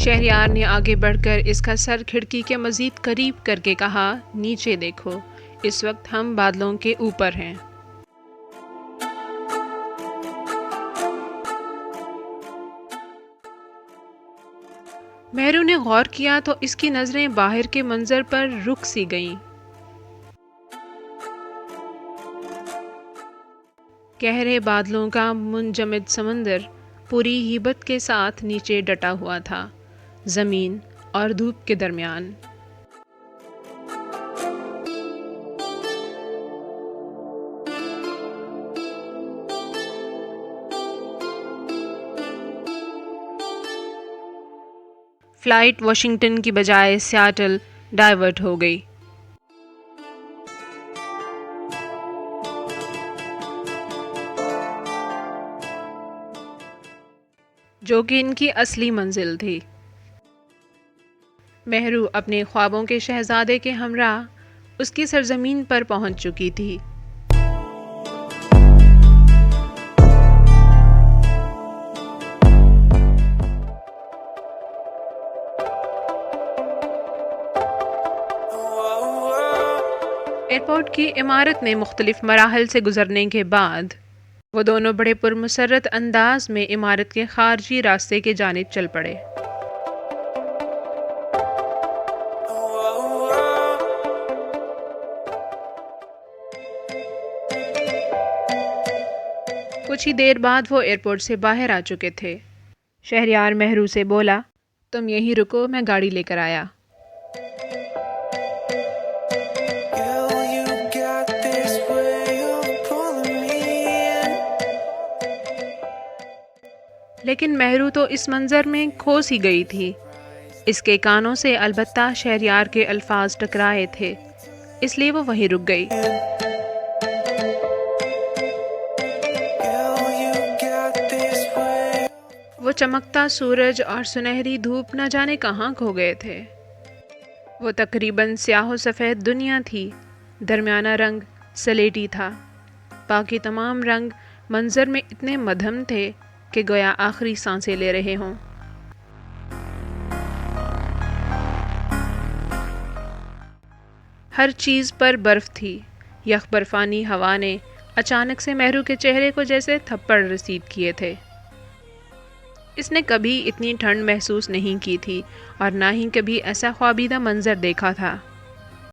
شہریار نے آگے بڑھ کر اس کا سر کھڑکی کے مزید قریب کر کے کہا، نیچے دیکھو، اس وقت ہم بادلوں کے اوپر ہیں۔ مہرو نے غور کیا تو اس کی نظریں باہر کے منظر پر رک سی گئیں۔ گہرے بادلوں کا منجمد سمندر پوری ہیبت کے ساتھ نیچے ڈٹا ہوا تھا، زمین اور دھوپ کے درمیان۔ فلائٹ واشنگٹن کی بجائے سیاٹل ڈائیورٹ ہو گئی۔ جو کہ ان کی اصلی منزل تھی۔ مہرو اپنے خوابوں کے شہزادے کے ہمراہ اس کی سرزمین پر پہنچ چکی تھی۔ ایئرپورٹ کی عمارت میں مختلف مراحل سے گزرنے کے بعد وہ دونوں بڑے پرمسرت انداز میں عمارت کے خارجی راستے کی جانب چل پڑے۔ کچھ ہی دیر بعد وہ ایئرپورٹ سے باہر آ چکے تھے۔ شہریار مہرو سے بولا، تم یہیں رکو، میں گاڑی لے کر آیا۔ لیکن مہرو تو اس منظر میں کھو سی گئی تھی۔ اس کے کانوں سے البتہ شہریار کے الفاظ ٹکرائے تھے، اس لیے وہ وہیں رک گئی۔ وہ چمکتا سورج اور سنہری دھوپ نہ جانے کہاں کھو گئے تھے۔ وہ تقریباً سیاہ و سفید دنیا تھی، درمیانہ رنگ سلیٹی تھا، باقی تمام رنگ منظر میں اتنے مدھم تھے کہ گویا آخری سانسیں لے رہے ہوں۔ ہر چیز پر برف تھی، یخ برفانی ہوا نے اچانک سے مہرو کے چہرے کو جیسے تھپڑ رسید کیے تھے۔ اس نے کبھی اتنی ٹھنڈ محسوس نہیں کی تھی اور نہ ہی کبھی ایسا خوابیدہ منظر دیکھا تھا۔